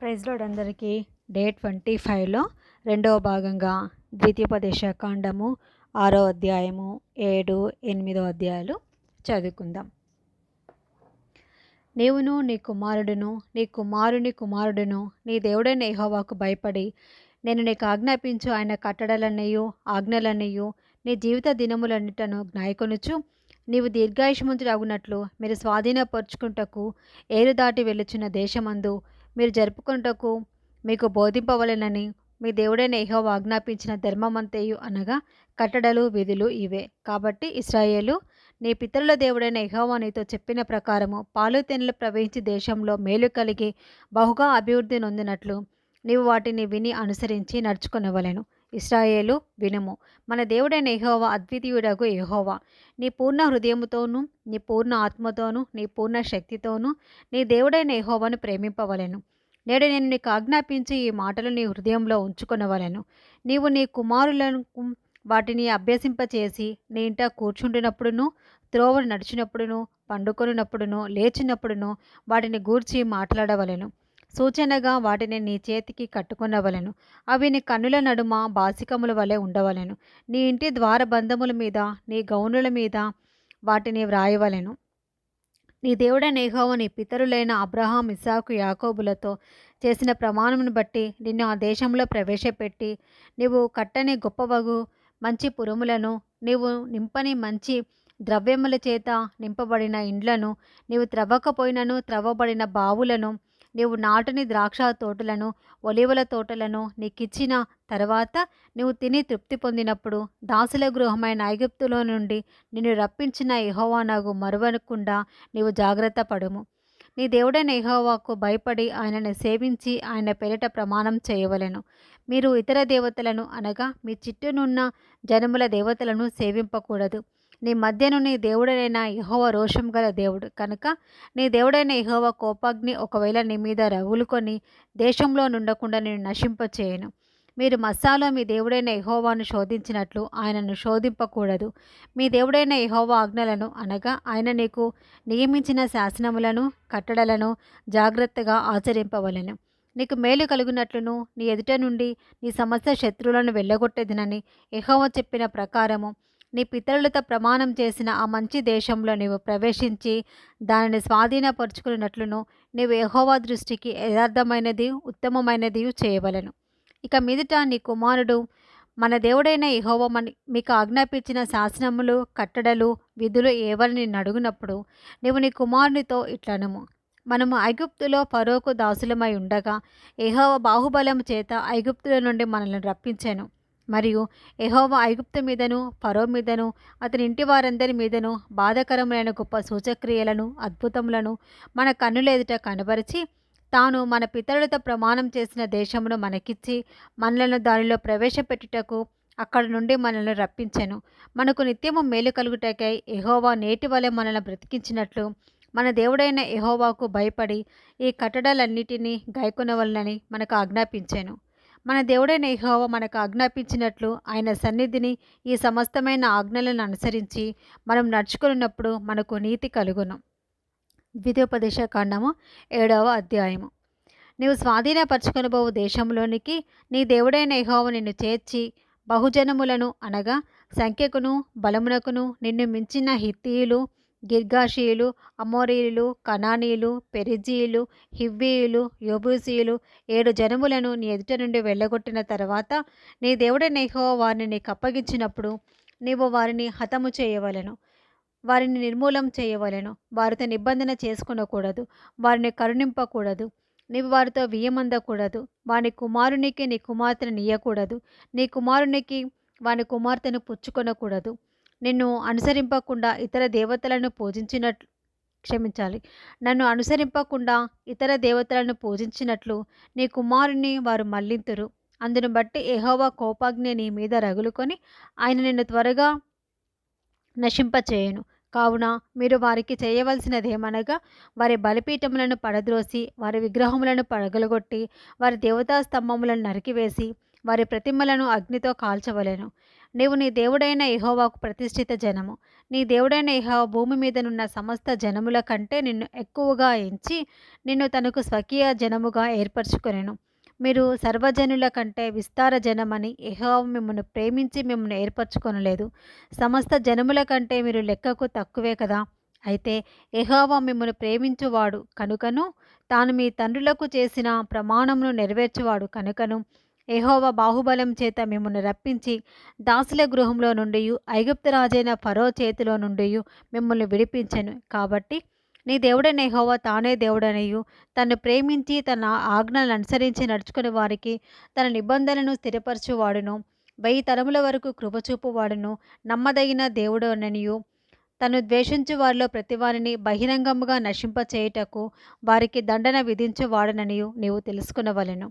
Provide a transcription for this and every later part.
Praise lord అందరికీ. Day 25లో రెండవ భాగంగా ద్వితీయోపదేశ కాండము 6వ అధ్యాయము 7, 8 అధ్యాయాలు చదువుకుందాం. నీవును నీ కుమారుడును నీ కుమారుని కుమారుడును నీ దేవుడైన యెహోవాకు భయపడి నేను నీకు ఆజ్ఞాపించు ఆయన కట్టడలన్నయు ఆజ్ఞలన్నయు నీ జీవిత దినములన్నిటను జ్ఞాయకొనుచు నీవు దీర్ఘాయుష్మంతుడగునట్లు మీరు స్వాధీనపరుచుకుంటకు ఏరు దాటి వెళ్ళుచున్న దేశమందు మీరు జరుపుకుంటకు మీకు బోధింపవలెనని మీ దేవుడైన యెహోవా ఆజ్ఞాపించిన ధర్మమంతయు అనగా కట్టడలు విధులు ఇవే. కాబట్టి ఇశ్రాయేలు, నీ పితరుల దేవుడైన యెహోవా నీతో చెప్పిన ప్రకారము పాలు తేనెలు ప్రవహించి దేశంలో మేలు కలిగి బహుగా అభివృద్ధి నొందినట్లు నీవు వాటిని విని అనుసరించి నడుచుకొనవలెను. ఇశ్రాయేలు వినుము, మన దేవుడైన యెహోవా అద్వితీయుడగు యెహోవా. నీ పూర్ణ హృదయముతోనూ నీ పూర్ణ ఆత్మతోనూ నీ పూర్ణ శక్తితోనూ నీ దేవుడైన యెహోవాను ప్రేమింపవలెను. నేడు నేను నీకు ఆజ్ఞాపించి ఈ మాటలు నీ హృదయంలో ఉంచుకొనవలెను. నీవు నీ కుమారులకు వాటిని అభ్యసింపచేసి నీ ఇంట కూర్చుంటున్నప్పుడును త్రోవను నడిచినప్పుడును పండుకొనున్నప్పుడును లేచినప్పుడును వాటిని గూర్చి మాట్లాడవలెను. సూచనగా వాటిని నీ చేతికి కట్టుకొనవలెను. అవి నీ కన్నుల నడుమ బాసికముల వలె ఉండవలెను. నీ ఇంటి ద్వారబంధముల మీద నీ గౌనుల మీద వాటిని వ్రాయవలెను. నీ దేవుడైన యెహోవా నీ పితరులైన అబ్రహాం, ఇస్సాకు, యాకోబులతో చేసిన ప్రమాణమును బట్టి నిన్ను ఆ దేశంలో ప్రవేశపెట్టి నీవు కట్టని గొప్పవగు మంచి పురములను, నీవు నింపని మంచి ద్రవ్యముల చేత నింపబడిన ఇండ్లను, నీవు త్రవ్వకపోయినను త్రవ్వబడిన బావులను, నీవు నాటుని ద్రాక్ష తోటలను ఒలీవల తోటలను నీకిచ్చిన తర్వాత నీవు తిని తృప్తి పొందినప్పుడు దాసుల గృహమైన ఐగుప్తులో నుండి నిన్ను రప్పించిన యెహోవానగు మరువకుండా నీవు జాగ్రత్త పడుము. నీ దేవుడైన యెహోవాకు భయపడి ఆయనను సేవించి ఆయన పేరిట ప్రమాణం చేయవలెను. మీరు ఇతర దేవతలను అనగా మీ చుట్టూనున్న జనముల దేవతలను సేవింపకూడదు. నీ మధ్యను నీ దేవుడైన యెహోవా రోషం గల దేవుడు కనుక నీ దేవుడైన యెహోవా కోపాగ్ని ఒకవేళ నీ మీద రగులుకొని దేశంలో నుండకుండా నేను నశింపచేయను. మీరు మస్సాలో మీ దేవుడైన యెహోవాను శోధించినట్లు ఆయనను శోధింపకూడదు. మీ దేవుడైన యెహోవా ఆజ్ఞలను అనగా ఆయన నీకు నియమించిన శాసనములను కట్టడలను జాగ్రత్తగా ఆచరింపవలెను. నీకు మేలు కలుగునట్లును నీ ఎదుట నుండి నీ సమస్త శత్రువులను వెళ్ళగొట్టేదనని యెహోవా చెప్పిన ప్రకారము నీ పితరులతో ప్రమాణం చేసిన ఆ మంచి దేశంలో నీవు ప్రవేశించి దానిని స్వాధీనపరుచుకున్నట్లును నీవు యెహోవా దృష్టికి యథార్థమైనది ఉత్తమమైనది చేయవలెను. ఇక మీదట నీ కుమారుడు మన దేవుడైన యెహోవా మీకు ఆజ్ఞాపించిన శాసనములు కట్టడలు విధులు ఏవని నిన్ను అడుగునప్పుడు నీవు నీ కుమారునితో ఇట్లనుము, మనము ఐగుప్తులో ఫరోకు దాసులమై ఉండగా యెహోవా బాహుబలము చేత ఐగుప్తుల నుండి మనల్ని రప్పించాను. మరియు యెహోవా ఐగుప్తు మీదను ఫరో మీదను అతని ఇంటి వారందరి మీదను బాధాకరమైన గొప్ప సూచక్రియలను అద్భుతములను మన కన్నుల ఎదుట కనబరిచి తాను మన పితరులతో ప్రమాణం చేసిన దేశమును మనకిచ్చి మనలను దానిలో ప్రవేశపెట్టుటకు అక్కడ నుండి మనల్ని రప్పించెను. మనకు నిత్యము మేలు కలుగుటకై యెహోవా నేటి వలె మనల్ని బ్రతికించినట్లు మన దేవుడైన యెహోవాకు భయపడి ఈ కట్టడలన్నిటినీ గైకొనవలనని మనకు ఆజ్ఞాపించాను. మన దేవుడైన యెహోవా మనకు ఆజ్ఞాపించినట్లు ఆయన సన్నిధిని ఈ సమస్తమైన ఆజ్ఞలను అనుసరించి మనం నడుచుకున్నప్పుడు మనకు నీతి కలుగును. ద్వితీయోపదేశ కాండము 7వ అధ్యాయము. నీవు స్వాధీనపరచుకొనబోవు దేశంలోనికి నీ దేవుడైన యెహోవా నిన్ను చేర్చి బహుజనములను అనగా సంఖ్యకును బలమునకును నిన్ను మించిన హిత్తీయులు, గిర్గాషీయులు, అమోరీయులు, కనానీయులు, పెరిజీయులు, హివ్వీయులు, యెబూసీయులు 7 జనములను నీ ఎదుట నుండి వెళ్ళగొట్టిన తర్వాత నీ దేవుడైన యెహోవా వారిని నీకు అప్పగించినప్పుడు నీవు వారిని హతము చేయవలెను, వారిని నిర్మూలం చేయవలెను. వారితో నిబంధన చేసుకొనకూడదు, వారిని కరుణింపకూడదు, నీవు వారితో వియ్యమందకూడదు. వాని కుమారునికి నీ కుమార్తెను నీయకూడదు, నీ కుమారునికి వాని కుమార్తెను పుచ్చుకొనకూడదు. నిన్ను అనుసరింపకుండా ఇతర దేవతలను నన్ను అనుసరింపకుండా ఇతర దేవతలను పూజించినట్లు నీ కుమారుని వారు మళ్లింతురు. అందును బట్టి యెహోవా కోపాగ్ని నీ మీద రగులుకొని ఆయన నిన్ను త్వరగా నశింపచేయను. కావున మీరు వారికి చేయవలసినదేమనగా వారి బలిపీఠములను పడద్రోసి వారి విగ్రహములను పగలగొట్టి వారి దేవతా స్తంభములను నరికివేసి వారి ప్రతిమలను అగ్నితో కాల్చవలెను. నీవు నీ దేవుడైన యెహోవాకు ప్రతిష్ఠిత జనము. నీ దేవుడైన యెహోవా భూమి మీదనున్న సమస్త జనముల కంటే నిన్ను ఎక్కువగా ఎంచి నిన్ను తనకు స్వకీయ జనముగా ఏర్పరచుకొనెను. మీరు సర్వజనుల కంటే విస్తార జనమని యెహోవా మిమ్మును ప్రేమించి మిమ్మును ఏర్పరచుకొనలేదు. సమస్త జనముల కంటే మీరు లెక్కకు తక్కువే కదా! అయితే యెహోవా మిమ్మును ప్రేమించువాడు కనుకను, తాను మీ తండ్రులకు చేసిన ప్రమాణమును నెరవేర్చువాడు కనుకను, యెహోవా బాహుబలం చేత మిమ్మును రప్పించి దాసుల గృహంలో నుండియు ఐగుప్తు రాజైన ఫరో చేతిలో నుండియు మిమ్మల్ని విడిపించెను. కాబట్టి నీ దేవుడైన యెహోవా తానే దేవుడనియు, తన్ను ప్రేమించి తన ఆజ్ఞలను అనుసరించి నడుచుకుని వారికి తన నిబంధనను స్థిరపరచువాడును, 1000 తరముల వరకు కృపచూపువాడును, నమ్మదగిన దేవుడననియు, తను ద్వేషించు వారిలో ప్రతివానిని బహిరంగముగా నశింపచేయుటకు వారికి దండన విధించువాడననియు నీవు తెలుసుకొనవలెను.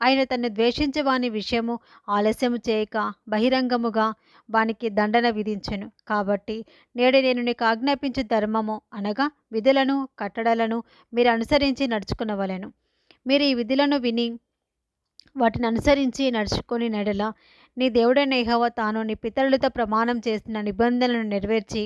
ఆయన తన్ను ద్వేషించు వాని విషయము ఆలస్యము చేయక బహిరంగముగా వానికి దండన విధించెను. కాబట్టి నేడు నేను నీకు ఆజ్ఞాపించు ధర్మము అనగా విధులను కట్టడలను మీరు అనుసరించి నడుచుకునవలెను. మీరు ఈ విధులను విని వాటిని అనుసరించి నడుచుకొని నెడల నీ దేవుడైన యెహోవా తాను నీ పితరులతో ప్రమాణం చేసిన నిబంధనలను నెరవేర్చి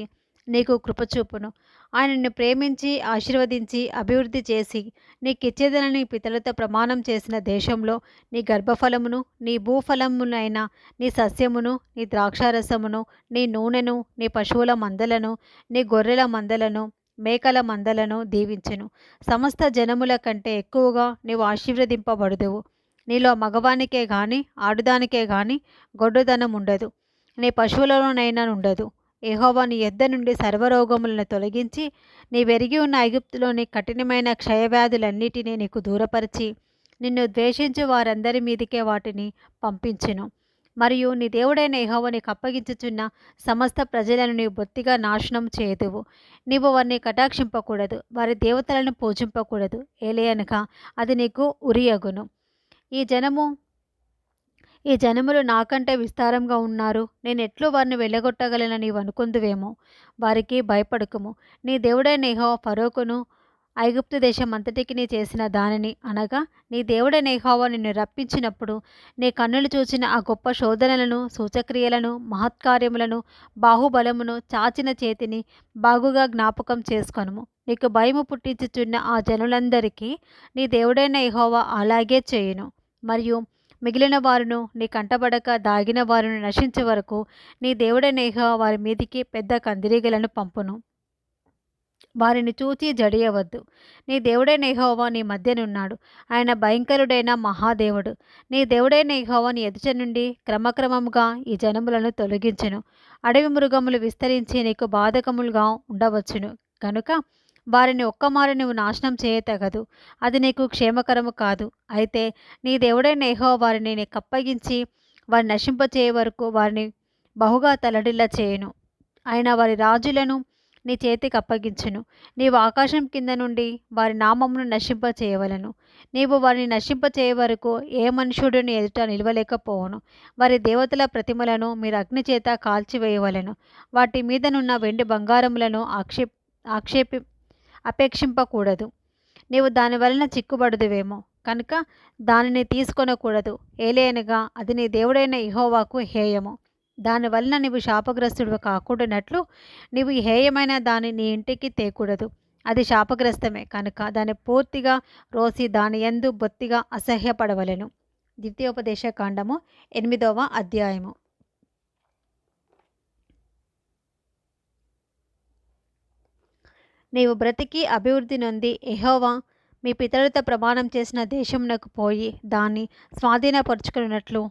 నీకు కృపచూపును. ఆయన నిన్ను ప్రేమించి ఆశీర్వదించి అభివృద్ధి చేసి నీకిచ్చేదనని నీ పితరులతో ప్రమాణం చేసిన దేశంలో నీ గర్భఫలమును, నీ భూఫలమునైన నీ సస్యమును, నీ ద్రాక్షారసమును, నీ నూనెను, నీ పశువుల మందలను, నీ గొర్రెల మందలను, మేకల మందలను దీవించెను. సమస్త జనముల కంటే ఎక్కువగా నీవు ఆశీర్వదింపబడుదువు. నీలో మగవానికే గాని ఆడుదానికే గాని గొడ్డుదనం ఉండదు, నీ పశువులలోనైనా ఉండదు. యెహోవా నీ యొద్ద నుండి సర్వరోగములను తొలగించి నీ వెరిగి ఉన్న ఐగుప్తులోని కఠినమైన క్షయవ్యాధులన్నిటినీ నీకు దూరపరిచి నిన్ను ద్వేషించు వారందరి మీదికే వాటిని పంపించెను. మరియు నీ దేవుడైన యెహోవా నీకు అప్పగించుచున్న సమస్త ప్రజలను నీవు బొత్తిగా నాశనం చేయుదువు. నీవు వారిని కటాక్షింపకూడదు, వారి దేవతలను పూజింపకూడదు, ఏలయనగా అది నీకు ఉరియగును. ఈ జనములు నాకంటే విస్తారంగా ఉన్నారు, నేనెట్లు వారిని వెళ్ళగొట్టగలనని నీవు అనుకుందువేమో. వారికి భయపడకుము. నీ దేవుడైన యెహోవా ఫరోకును ఐగుప్తు దేశం అంతటికి నీ చేసిన దానిని అనగా నీ దేవుడైన యెహోవా నిన్ను రప్పించినప్పుడు నీ కన్నులు చూచిన ఆ గొప్ప శోధనలను, సూచక్రియలను, మహత్కార్యములను, బాహుబలమును, చాచిన చేతిని బాగుగా జ్ఞాపకం చేసుకొనుము. నీకు భయము పుట్టించుచున్న ఆ జనులందరికీ నీ దేవుడైన యెహోవా అలాగే చేయును. మరియు మిగిలిన వారును నీ కంటబడక దాగిన వారును నశించే వరకు నీ దేవుడైన యెహోవా వారి మీదికి పెద్ద కందిరీగలను పంపును. వారిని చూచి జడియవద్దు. నీ దేవుడైన యెహోవా నీ మధ్యనున్నాడు. ఆయన భయంకరుడైన మహాదేవుడు. నీ దేవుడైన యెహోవా నీ ఎదుట నుండి క్రమక్రమముగా ఈ జనములను తొలగించెను. అడవి మృగములు విస్తరించి నీకు బాధకములుగా ఉండవచ్చును కనుక వారిని ఒక్కమారు నువ్వు నాశనం చేయతగదు. అది నీకు క్షేమకరము కాదు. అయితే నీ దేవుడైన యెహోవా వారిని నీకు అప్పగించి వారిని నశింపచేయ వరకు వారిని బహుగా తలడిల్ల చేయును. ఆయన వారి రాజులను నీ చేతికి అప్పగించును. నీవు ఆకాశం కింద నుండి వారి నామమును నశింపచేయవలెను. నీవు వారిని నశింపచేయ వరకు ఏ మనుషుడు నీ ఎదుట నిలవలేకపోవును. వారి దేవతల ప్రతిమలను మీరు అగ్ని చేత కాల్చివేయవలెను. వాటి మీదనున్న వెండి బంగారములను అపేక్షింపకూడదు. నీవు దాని వలన చిక్కుబడుదువేమో కనుక దానిని తీసుకొనకూడదు. ఏలయనగా అది నీ దేవుడైన యెహోవాకు హేయము. దాని వలన నీవు శాపగ్రస్తుడు కాకూడనట్లు నీవు ఈ హేయమైన దాన్ని నీ ఇంటికి తేకూడదు. అది శాపగ్రస్తమే కనుక దాన్ని పూర్తిగా రోసి దాని యందు బొత్తిగా అసహ్యపడవలెను. ద్వితీయోపదేశ కాండము 8వ అధ్యాయము. నీవు బ్రతికి అభివృద్ధి నొంది యెహోవా మీ పితరులతో ప్రమాణం చేసిన దేశమునకు పోయి దాన్ని స్వాధీనపరుచుకున్నట్లు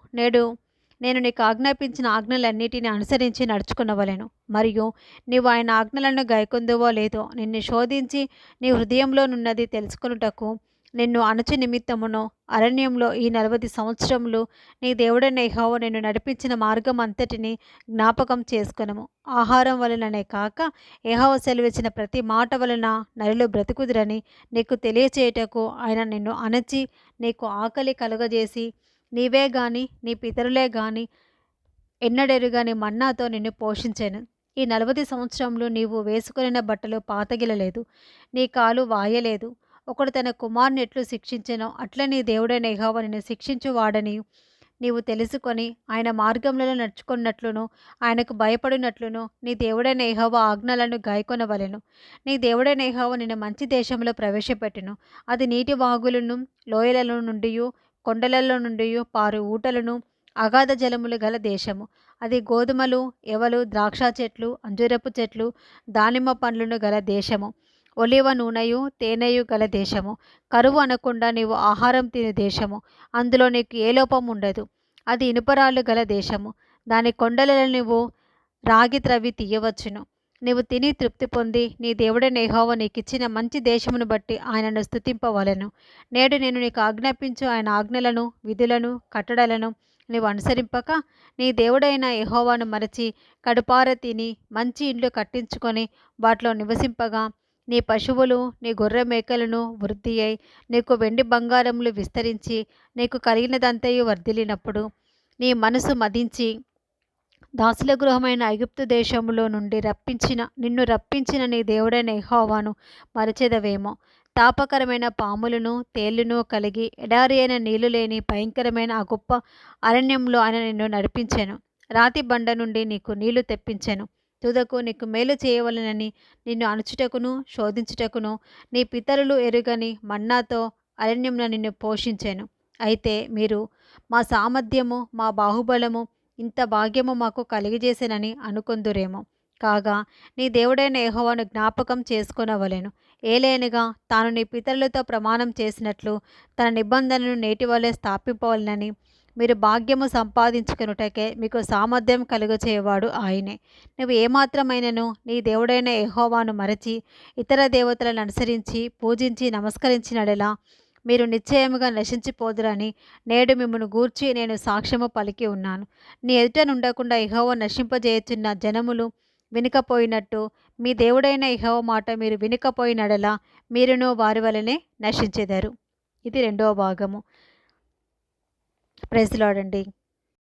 నేను నీకు ఆజ్ఞాపించిన ఆజ్ఞలన్నిటిని అనుసరించి నడుచుకునవలెను. మరియు నీవు ఆయన ఆజ్ఞలను గైకొందువో లేదో నిన్ను శోధించి నీ హృదయంలోనున్నది తెలుసుకొనుటకు నిన్ను అణచు నిమిత్తమును అరణ్యంలో ఈ 40 సంవత్సరములు నీ దేవుడైన యెహోవా నిన్ను నడిపించిన మార్గం అంతటిని జ్ఞాపకం చేసుకొనుము. ఆహారం వలననే కాక యెహోవా సెలవిచ్చిన ప్రతి మాట వలన నరులు బ్రతుకుదురని నీకు తెలియచేయుటకు ఆయన నిన్ను అణచి నీకు ఆకలి కలుగజేసి నీవే గాని నీ పితరులే గాని ఎన్నడెరుగని మన్నాతో నిన్ను పోషించెను. ఈ 40 సంవత్సరములు నీవు వేసుకొనిన బట్టలు పాతగిలలేదు, నీ కాలు వాయలేదు. ఒకడు తన కుమారుని ఎట్లు శిక్షించెనో అట్ల నీ దేవుడైన యెహోవా నిన్ను శిక్షించువాడని నీవు తెలుసుకొని ఆయన మార్గములలో నడుచుకున్నట్లును ఆయనకు భయపడినట్లును నీ దేవుడైన యెహోవా ఆజ్ఞలను గైకొనవలెను. నీ దేవుడైన యెహోవా నిన్ను మంచి దేశంలో ప్రవేశపెట్టును. అది నీటి వాగులను, లోయలలో నుండియు కొండలలో నుండియు పారు ఊటలను, అగాధ జలములు గల దేశము. అది గోధుమలు, ఎవలు, ద్రాక్ష చెట్లు, అంజూరపు చెట్లు, దానిమ్మ పండ్లను గల దేశము. ఒలీవ నూనెయు తేనెయు గల దేశము. కరువు అనకుండా నీవు ఆహారం తిను దేశము. అందులో నీకు ఏ లోపం ఉండదు. అది ఇనుపరాళ్ళు గల దేశము. దాని కొండలలో నువ్వు రాగి త్రవ్వి తీయవచ్చును. నీవు తిని తృప్తి పొంది నీ దేవుడైన యెహోవా నీకిచ్చిన మంచి దేశమును బట్టి ఆయనను స్తుతింపవలెను. నేడు నేను నీకు ఆజ్ఞాపించు ఆయన ఆజ్ఞలను, విధులను, కట్టడలను నీవు అనుసరింపక నీ దేవుడైన యెహోవాను మరచి కడుపార తిని మంచి ఇండ్లు కట్టించుకొని వాటిలో నివసింపగా నీ పశువులు, నీ గొర్రె మేకలను వృద్ధి అయి నీకు వెండి బంగారములు విస్తరించి నీకు కలిగినదంతయు వర్ధిల్లినప్పుడు నీ మనసు మదించి దాసుల గృహమైన ఐగుప్తు దేశములో నుండి నిన్ను రప్పించిన నీ దేవుడైన యెహోవాను మరచెదవేమో. తాపకరమైన పాములను, తేళ్లను కలిగి ఎడారి అయిన నీళ్లు లేని భయంకరమైన ఆ గొప్ప అరణ్యంలో ఆయన నిన్ను నడిపించెను. రాతి బండ నుండి నీకు నీళ్లు తెప్పించెను. తుదకు నీకు మేలు చేయవలెనని నిన్ను అణుచుటకును శోధించుటకును నీ పితరులు ఎరుగని మన్నాతో అరణ్యంలో నిన్ను పోషించెను. అయితే మీరు మా సామర్థ్యము, మా బాహుబలము, ఇంత భాగ్యము మాకు కలిగజేసెనని అనుకొందురేమో. కాగా నీ దేవుడైన యెహోవాను జ్ఞాపకం చేసుకొనవలెను. ఏలైనగా తాను నీ పితరులతో ప్రమాణం చేసినట్లు తన నిబంధనను నేటివలె స్థాపింపవలెనని మీరు భాగ్యము సంపాదించుకొనుటకే మీకు సామర్థ్యం కలుగచేయవాడు ఆయనే. నువ్వు ఏమాత్రమైనను నీ దేవుడైన యెహోవాను మరచి ఇతర దేవతలను అనుసరించి పూజించి నమస్కరించినడెలా మీరు నిశ్చయముగా నశించిపోదురని నేడు మిమ్మును గూర్చి నేను సాక్ష్యము పలికి ఉన్నాను. నీ ఎదుట నుండకుండా యెహోవా నశింపజేయుచున్న జనములు వినకపోయినట్టు మీ దేవుడైన యెహోవా మాట మీరు వినకపోయినడలా మీరును వారి వలనే నశించెదరు. ఇది 2వ భాగము. ప్రైజ్ లార్డ్ అండి.